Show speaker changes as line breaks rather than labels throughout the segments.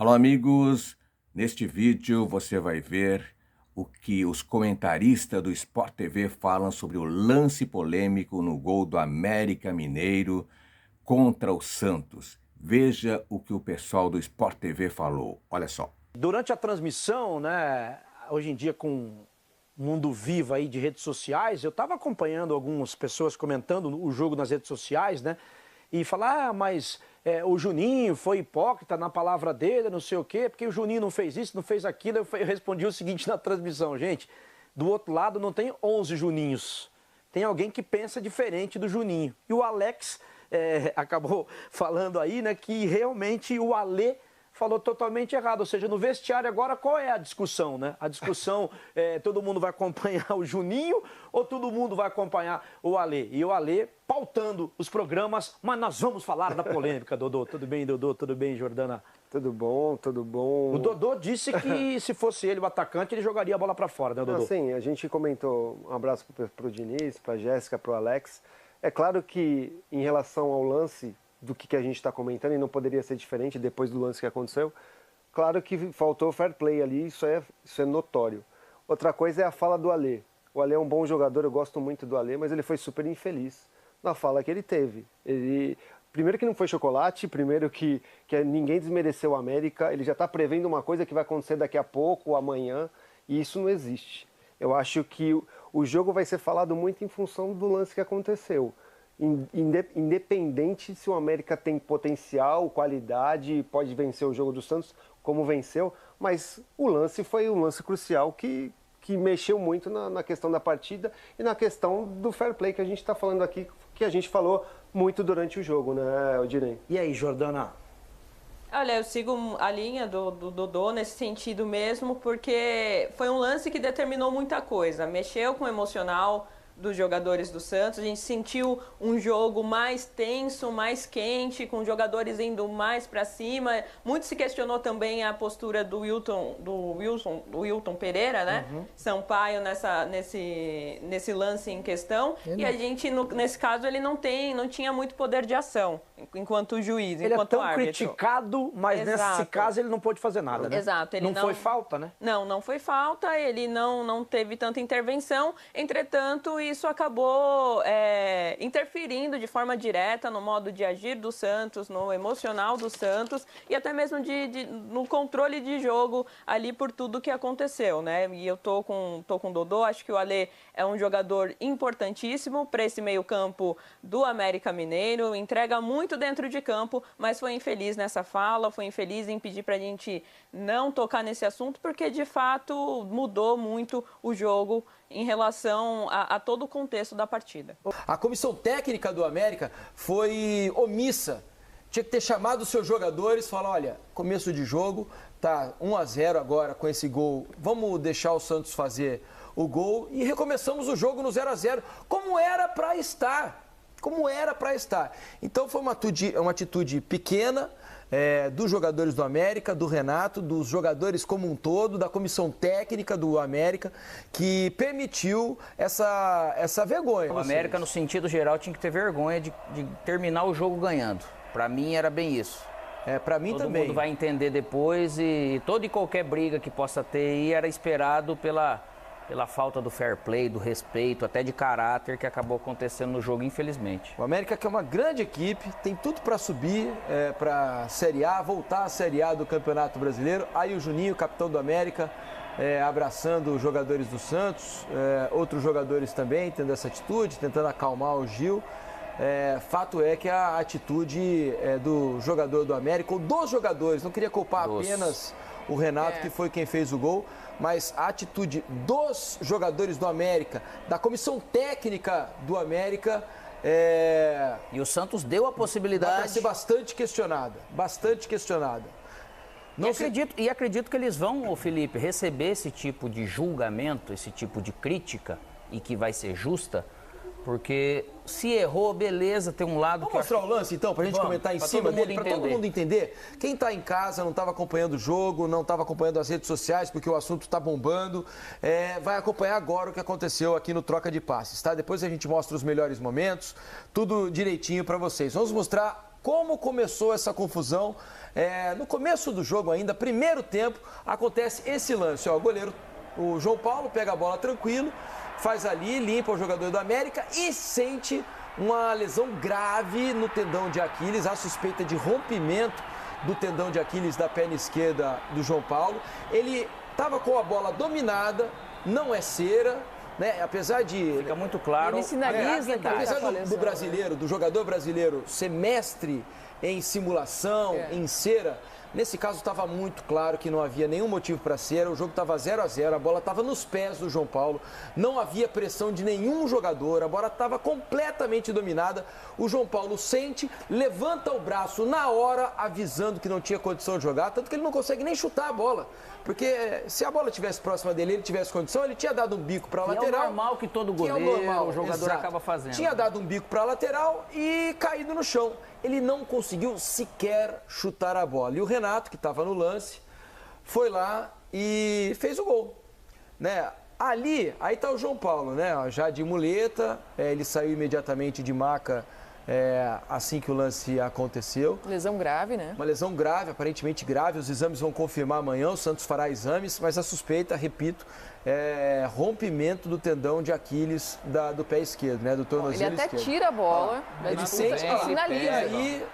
Alô, amigos! Neste vídeo você vai ver o que os comentaristas do Sport TV falam sobre o lance polêmico no gol do América Mineiro contra o Santos. Veja o que o pessoal do Sport TV falou. Olha só.
Durante a transmissão, né, hoje em dia com o mundo vivo aí de redes sociais, eu estava acompanhando algumas pessoas comentando o jogo nas redes sociais, né, e falar, mas o Juninho foi hipócrita na palavra dele, não sei o quê, porque o Juninho não fez isso, não fez aquilo. Eu respondi o seguinte na transmissão, gente, do outro lado não tem 11 Juninhos, tem alguém que pensa diferente do Juninho. E o Alex acabou falando aí, né, que realmente o Alê falou totalmente errado, ou seja, no vestiário agora qual é a discussão, né? A discussão todo mundo vai acompanhar o Juninho ou todo mundo vai acompanhar o Alê? E o Alê pautando os programas, mas nós vamos falar da polêmica, Dodô. Tudo bem, Dodô? Tudo bem, Jordana?
Tudo bom, tudo bom.
O Dodô disse que se fosse ele o atacante, ele jogaria a bola para fora, né, Dodô?
Sim, a gente comentou, um abraço pro Diniz, pra Jéssica, pro Alex. É claro que em relação ao lance do que a gente está comentando, e não poderia ser diferente depois do lance que aconteceu, claro que faltou fair play ali, isso é notório. Outra coisa é a fala do Alê. O Alê é um bom jogador, eu gosto muito do Alê, mas ele foi super infeliz na fala que ele teve. Primeiro que não foi chocolate, primeiro que ninguém desmereceu o América, ele já está prevendo uma coisa que vai acontecer daqui a pouco ou amanhã, e isso não existe. Eu acho que o jogo vai ser falado muito em função do lance que aconteceu. Independente se o América tem potencial, qualidade, pode vencer o jogo do Santos, como venceu, mas o lance foi um lance crucial que mexeu muito na questão da partida e na questão do fair play que a gente está falando aqui, que a gente falou muito durante o jogo, né, Odinei?
E aí, Jordana?
Olha, eu sigo a linha do Dodô nesse sentido mesmo, porque foi um lance que determinou muita coisa, mexeu com o emocional dos jogadores do Santos, a gente sentiu um jogo mais tenso, mais quente, com jogadores indo mais para cima. Muito se questionou também a postura do Wilton Pereira, né? Uhum. Sampaio nesse lance em questão. E a gente, nesse caso, ele não tinha muito poder de ação enquanto juiz,
ele
enquanto árbitro.
Ele é tão criticado, mas nesse caso ele não pôde fazer nada, né?
Exato. Ele
não foi falta, né?
Não foi falta, ele não teve tanta intervenção, entretanto, isso acabou interferindo de forma direta no modo de agir do Santos, no emocional do Santos e até mesmo no controle de jogo ali por tudo que aconteceu, né? E eu tô com o Dodô, acho que o Alê é um jogador importantíssimo para esse meio-campo do América Mineiro, entrega muito dentro de campo, mas foi infeliz nessa fala, foi infeliz em pedir para a gente não tocar nesse assunto, porque de fato mudou muito o jogo em relação a todo o contexto da partida.
A comissão técnica do América foi omissa. Tinha que ter chamado os seus jogadores e falar, olha, começo de jogo, tá 1-0 agora com esse gol, vamos deixar o Santos fazer o gol e recomeçamos o jogo no 0-0, como era para estar. Então foi uma atitude pequena dos jogadores do América, do Renato, dos jogadores como um todo, da comissão técnica do América, que permitiu essa vergonha.
O América, no sentido geral, tinha que ter vergonha de terminar o jogo ganhando. Para mim era bem isso.
Para mim
todo
também.
Todo mundo vai entender depois e toda e qualquer briga que possa ter aí era esperado pela falta do fair play, do respeito, até de caráter que acabou acontecendo no jogo, infelizmente.
O América, que é uma grande equipe, tem tudo para subir para a Série A, voltar à Série A do Campeonato Brasileiro. Aí o Juninho, capitão do América, abraçando os jogadores do Santos, outros jogadores também tendo essa atitude, tentando acalmar o Gil. Fato é que a atitude do jogador do América, ou dos jogadores, não queria culpar apenas o Renato, que foi quem fez o gol, mas a atitude dos jogadores do América, da comissão técnica do América...
E o Santos deu a possibilidade...
Vai ser bastante questionada.
E acredito que eles vão, Felipe, receber esse tipo de julgamento, esse tipo de crítica, e que vai ser justa, porque se errou, beleza, tem um lado
Vamos mostrar o lance, então, pra gente comentar em cima dele, pra todo mundo entender. Quem tá em casa, não estava acompanhando o jogo, não estava acompanhando as redes sociais, porque o assunto tá bombando, vai acompanhar agora o que aconteceu aqui no Troca de Passes, tá? Depois a gente mostra os melhores momentos, tudo direitinho para vocês. Vamos mostrar como começou essa confusão No começo do jogo ainda, primeiro tempo, acontece esse lance. Ó, o goleiro, o João Paulo, pega a bola tranquilo, faz ali, limpa o jogador do América e sente uma lesão grave no tendão de Aquiles, a suspeita de rompimento do tendão de Aquiles da perna esquerda do João Paulo. Ele estava com a bola dominada, não é cera, né? Apesar de...
Fica muito claro.
Ele sinaliza que
apesar
tá com a lesão,
do brasileiro, do jogador brasileiro ser mestre em simulação, em cera, nesse caso estava muito claro que não havia nenhum motivo para cera, o jogo estava 0-0, a bola estava nos pés do João Paulo, não havia pressão de nenhum jogador, a bola estava completamente dominada, o João Paulo sente, levanta o braço na hora, avisando que não tinha condição de jogar, tanto que ele não consegue nem chutar a bola, porque se a bola estivesse próxima dele, ele tivesse condição, ele tinha dado um bico para a lateral.
É o normal que todo goleiro, o jogador acaba fazendo.
Tinha dado um bico para a lateral e caído no chão. Ele não conseguiu sequer chutar a bola. E o Renato, que estava no lance, foi lá e fez o gol. Né? Ali, aí está o João Paulo, né? Já de muleta, ele saiu imediatamente de maca assim que o lance aconteceu.
Lesão grave, né?
Uma lesão grave, aparentemente grave. Os exames vão confirmar amanhã, o Santos fará exames, mas a suspeita, repito, é rompimento do tendão de Aquiles do pé esquerdo, né? Do tornozelo
Ele até
esquerdo.
tira a bola,
Ele sente,
sinaliza.
aí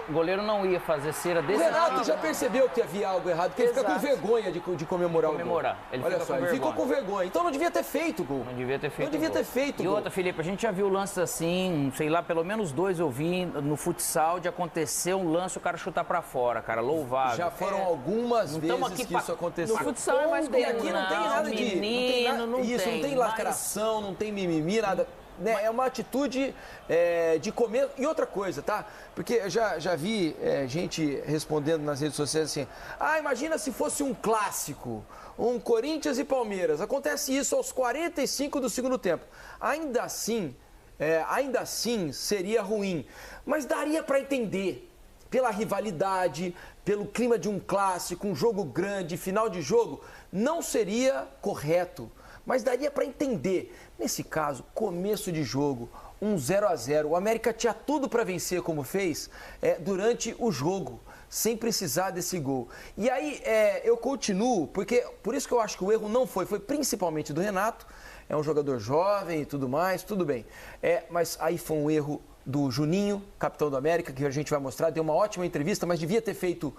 O goleiro não ia fazer cera
o
desse
Renato já percebeu que havia algo errado, porque ele fica com vergonha de comemorar o gol.
Ele
Olha
fica
só,
com
ele ficou
vergonha.
com vergonha. Então não devia ter feito o gol.
Não devia ter feito.
Não devia
gol.
ter feito
E
gol.
outra, Felipe, a gente já viu lances assim, sei lá, pelo menos 2 eu vi no futsal de acontecer um lance o cara chutar pra fora, cara, louvável.
Já foram algumas
Não tamo
vezes
aqui
que isso aconteceu.
No futsal é mais
E aqui
comum.
não tem nada de...
menino, não
isso,
tem,
não tem
mas-
lacração, não tem mimimi, nada. Né? É uma atitude de comer. E outra coisa, tá? Porque eu já vi gente respondendo nas redes sociais assim: imagina se fosse um clássico, um Corinthians e Palmeiras. Acontece isso aos 45 do segundo tempo. Ainda assim seria ruim. Mas daria para entender. Pela rivalidade, pelo clima de um clássico, um jogo grande, final de jogo, não seria correto. Mas daria para entender. Nesse caso, começo de jogo, 0-0. O América tinha tudo para vencer como fez durante o jogo, sem precisar desse gol. E aí eu continuo, porque por isso que eu acho que o erro não foi principalmente do Renato. É um jogador jovem e tudo mais, tudo bem. Mas aí foi um erro do Juninho, capitão do América, que a gente vai mostrar, deu uma ótima entrevista, mas devia ter feito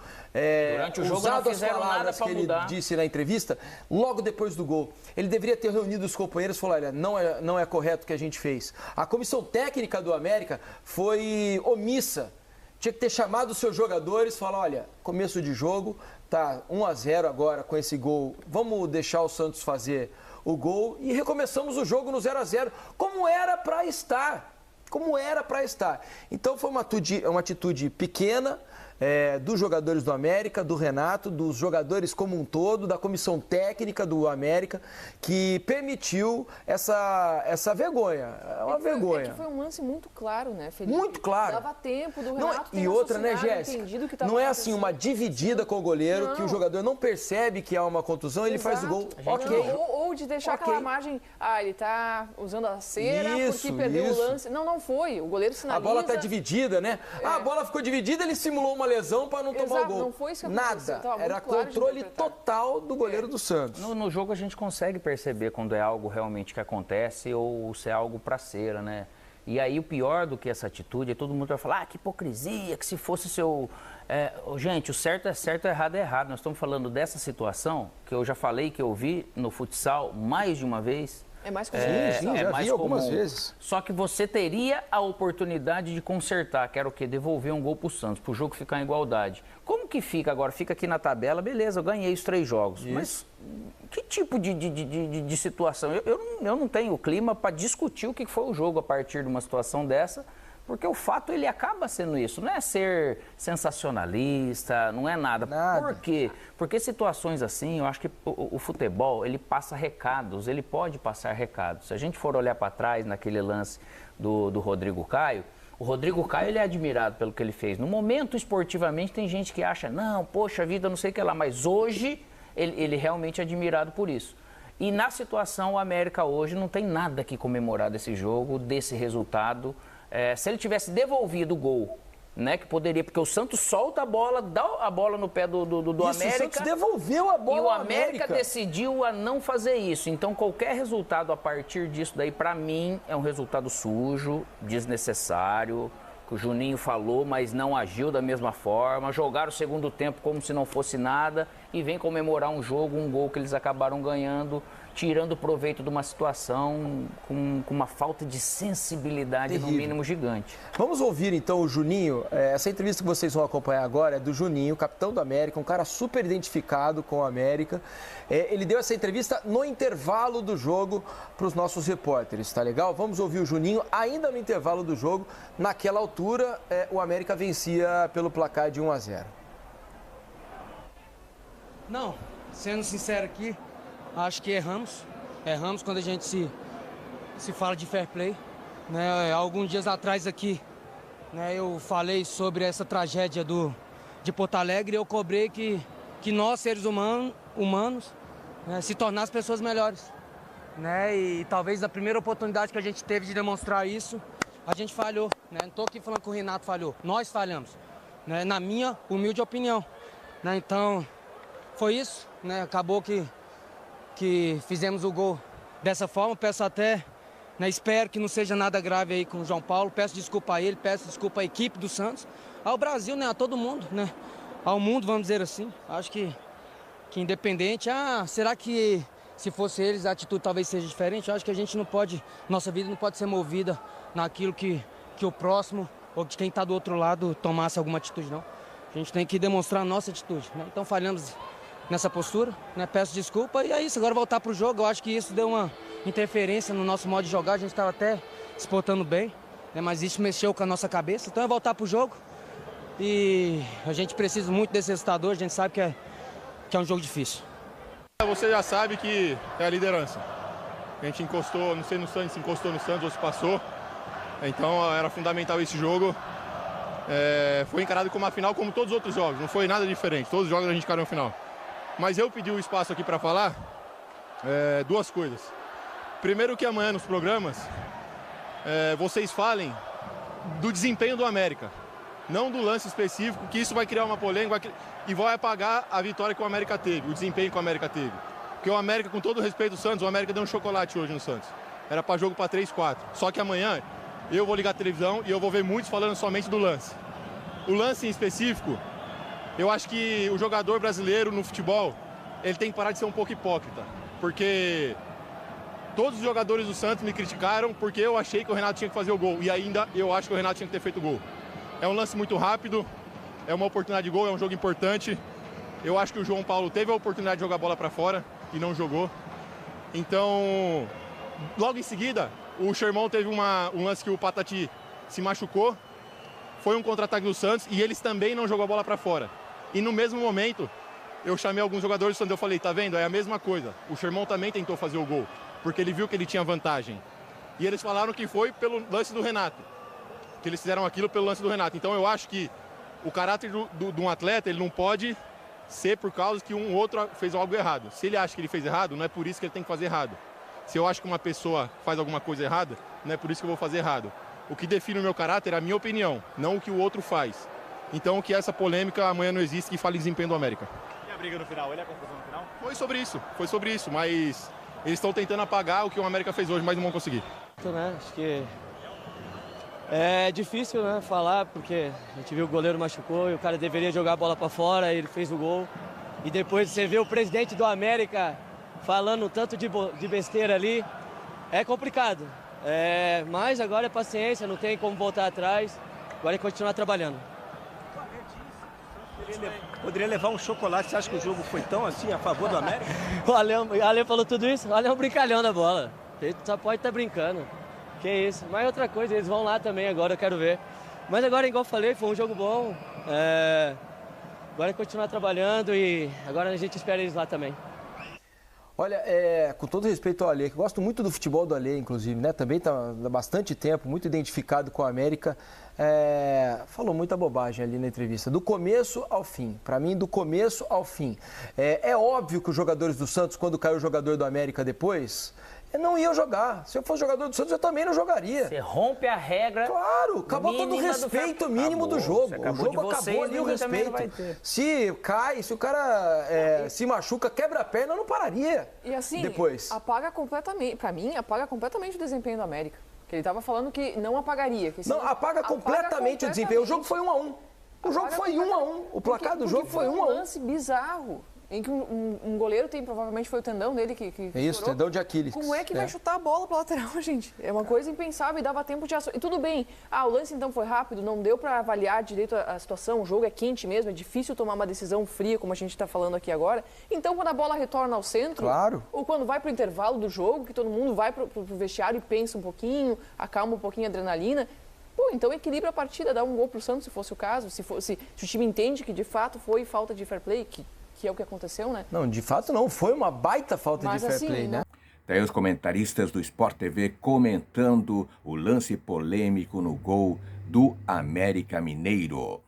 Durante o jogo
usado
não
as
fizeram nada
palavras
pra
que ele
mudar.
disse na entrevista, logo depois do gol. Ele deveria ter reunido os companheiros e falar: olha, não é correto o que a gente fez. A comissão técnica do América foi omissa. Tinha que ter chamado os seus jogadores e falar: olha, começo de jogo, tá 1-0 agora com esse gol, vamos deixar o Santos fazer o gol e recomeçamos o jogo no 0-0, como era para estar. Então foi uma atitude pequena dos jogadores do América, do Renato, dos jogadores como um todo, da comissão técnica do América, que permitiu essa vergonha. É uma vergonha.
É que foi um lance muito claro, né, Felipe?
Muito claro.
Dava tempo do
Não,
Renato ter
e outra, né,
raciocinado,
Jéssica?
entendido o que tava
Não é assim
acontecendo.
uma dividida com o goleiro,
Não.
que o jogador não percebe que há uma contusão, ele faz o gol.
Exato.
Ok.
Não, ou de deixar
Ok.
aquela imagem, ele tá usando a cera
Isso,
porque perdeu
isso.
o lance. Não foi. O goleiro
A
sinaliza.
bola tá dividida, né? A bola ficou dividida, ele simulou uma lesão para não tomar o
Exato,
gol.
não foi isso que aconteceu,
Nada.
tava muito
Era
claro de
controle
interpretar.
total do goleiro do Santos.
No jogo a gente consegue perceber quando é algo realmente que acontece ou se é algo pra cera, né? E aí o pior do que essa atitude é todo mundo vai falar: que hipocrisia, que se fosse seu... Gente, o certo é certo, o errado é errado. Nós estamos falando dessa situação que eu já falei que eu vi no futsal mais de uma vez.
É mais comum.
Sim, já
mais
vi algumas
comum.
vezes.
Só que você teria a oportunidade de consertar, que era o quê? Devolver um gol pro Santos, pro jogo ficar em igualdade. Como que fica agora? Fica aqui na tabela, beleza, eu ganhei os 3 jogos.
Isso.
Mas que tipo de situação? Eu não tenho clima para discutir o que foi o jogo a partir de uma situação dessa, porque o fato ele acaba sendo isso. Não é ser sensacionalista, não é nada. Por quê? Porque situações assim, eu acho que o futebol, ele passa recados, ele pode passar recados. Se a gente for olhar para trás naquele lance do Rodrigo Caio, o Rodrigo Caio ele é admirado pelo que ele fez. No momento, esportivamente, tem gente que acha, não, poxa vida, não sei o que lá, mas hoje ele realmente é admirado por isso. E na situação, o América hoje não tem nada que comemorar desse jogo, desse resultado. Se ele tivesse devolvido o gol né? Que poderia, porque o Santos solta a bola, dá a bola no pé do
Isso,
América.
o Santos devolveu a bola
E o
ao
América decidiu a não fazer isso. Então, qualquer resultado a partir disso daí, para mim, é um resultado sujo, desnecessário, que o Juninho falou, mas não agiu da mesma forma. Jogaram o segundo tempo como se não fosse nada e vem comemorar um jogo, um gol que eles acabaram ganhando, tirando proveito de uma situação com uma falta de sensibilidade,
terrível,
no mínimo, gigante.
Vamos ouvir então o Juninho. Essa entrevista que vocês vão acompanhar agora é do Juninho, capitão do América, um cara super identificado com o América. Ele deu essa entrevista no intervalo do jogo para os nossos repórteres, tá legal? Vamos ouvir o Juninho ainda no intervalo do jogo. Naquela altura, o América vencia pelo placar de 1-0.
Não, sendo sincero aqui, acho que erramos. Erramos quando a gente se fala de fair play. Né? Alguns dias atrás aqui, né, eu falei sobre essa tragédia de Porto Alegre e eu cobrei que nós, seres humanos, né, se tornassem pessoas melhores. Né? E talvez a primeira oportunidade que a gente teve de demonstrar isso, a gente falhou. Né? Não estou aqui falando que o Renato falhou, nós falhamos. Né? Na minha humilde opinião. Né? Então, foi isso. Né? Acabou que fizemos o gol dessa forma. Peço até, né, espero que não seja nada grave aí com o João Paulo. Peço desculpa a ele, peço desculpa à equipe do Santos, ao Brasil, né, a todo mundo, né, ao mundo, vamos dizer assim. Acho que independente, será que se fosse eles a atitude talvez seja diferente? Eu acho que a gente não pode, nossa vida não pode ser movida naquilo que o próximo ou de quem está do outro lado tomasse alguma atitude, não. A gente tem que demonstrar a nossa atitude, né? Então falhamos nessa postura, né? Peço desculpa e é isso, agora voltar para o jogo. Eu acho que isso deu uma interferência no nosso modo de jogar, a gente estava até disputando bem, né? Mas isso mexeu com a nossa cabeça, então é voltar para o jogo e a gente precisa muito desse resultado hoje, a gente sabe que é um jogo difícil.
Você já sabe que é a liderança, a gente encostou, não sei no Santos, encostou no Santos ou se passou, então era fundamental esse jogo. Foi encarado como uma final como todos os outros jogos, não foi nada diferente, todos os jogos a gente encarou uma final. Mas eu pedi o espaço aqui para falar duas coisas. Primeiro que amanhã nos programas vocês falem do desempenho do América, não do lance específico, que isso vai criar uma polêmica e vai apagar a vitória que o América teve, o desempenho que o América teve. Porque o América, com todo o respeito do Santos, o América deu um chocolate hoje no Santos. Era para jogo para 3-4. Só que amanhã eu vou ligar a televisão e eu vou ver muitos falando somente do lance. O lance em específico, eu acho que o jogador brasileiro no futebol, ele tem que parar de ser um pouco hipócrita. Porque todos os jogadores do Santos me criticaram porque eu achei que o Renato tinha que fazer o gol. E ainda eu acho que o Renato tinha que ter feito o gol. É um lance muito rápido, é uma oportunidade de gol, é um jogo importante. Eu acho que o João Paulo teve a oportunidade de jogar a bola para fora e não jogou. Então, logo em seguida, o Sherman teve um lance que o Patati se machucou. Foi um contra-ataque do Santos e eles também não jogou a bola para fora. E no mesmo momento, eu chamei alguns jogadores do Santos e eu falei, tá vendo? É a mesma coisa. O Sherman também tentou fazer o gol, porque ele viu que ele tinha vantagem. E eles falaram que foi pelo lance do Renato. Que eles fizeram aquilo pelo lance do Renato. Então eu acho que o caráter de um atleta, ele não pode ser por causa que um outro fez algo errado. Se ele acha que ele fez errado, não é por isso que ele tem que fazer errado. Se eu acho que uma pessoa faz alguma coisa errada, não é por isso que eu vou fazer errado. O que define o meu caráter é a minha opinião, não o que o outro faz. Então que essa polêmica amanhã não existe, que fale desempenho do América.
E a briga no final? Ele é a confusão no final?
Foi sobre isso, mas eles estão tentando apagar o que o América fez hoje, mas não vão conseguir.
Né? Acho que é difícil, né, falar, porque a gente viu o goleiro machucou e o cara deveria jogar a bola para fora, ele fez o gol. E depois você vê o presidente do América falando tanto de besteira ali, é complicado. Mas agora é paciência, não tem como voltar atrás, agora é continuar trabalhando.
Poderia levar um chocolate, você acha que o jogo foi tão assim a favor do América?
O Ale falou tudo isso, o Ale é um brincalhão da bola, ele só pode estar brincando. Que isso, mas outra coisa, eles vão lá também agora, eu quero ver. Mas agora, igual eu falei, foi um jogo bom. Agora é continuar trabalhando e agora a gente espera eles lá também.
Olha, com todo respeito ao Alê, que gosto muito do futebol do Alê, inclusive, né? Também está há bastante tempo, muito identificado com a América. Falou muita bobagem ali na entrevista, do começo ao fim. Para mim, do começo ao fim. É óbvio que os jogadores do Santos, quando caiu o jogador do América depois, Eu não ia jogar. Se eu fosse jogador do Santos, eu também não jogaria.
Você rompe a regra.
Claro, acabou todo o
mínima do
respeito
fair-
mínimo do
Acabou.
jogo.
Você
O
acabou
jogo
de vocês,
acabou ali, o
ninguém também vai
respeito.
ter.
Se cai, se o cara se machuca, quebra a perna, eu não pararia.
E assim,
depois.
apaga completamente, pra mim, apaga completamente o desempenho do América. Que ele tava falando que não apagaria. Que se
Não, apaga completamente o desempenho. O jogo foi 1-1. O jogo foi 1-1. O placar do jogo foi 1-1.
um lance bizarro. Em que um goleiro tem, provavelmente foi o tendão dele que
É isso,
estourou.
tendão de Aquiles.
Como é que vai chutar a bola pra lateral, gente? É uma coisa impensável e dava tempo de ação. E tudo bem, o lance então foi rápido, não deu pra avaliar direito a situação, o jogo é quente mesmo, é difícil tomar uma decisão fria, como a gente tá falando aqui agora. Então, quando a bola retorna ao centro,
Claro.
ou quando vai pro intervalo do jogo, que todo mundo vai pro vestiário e pensa um pouquinho, acalma um pouquinho a adrenalina, pô, então equilibra a partida, dá um gol pro Santos, se fosse o caso, se o time entende que de fato foi falta de fair play, que é o que aconteceu, né?
Não, de fato não. Foi uma baita falta
Mas
de fair
assim,
play, né?
Daí os comentaristas do Sport TV comentando o lance polêmico no gol do América Mineiro.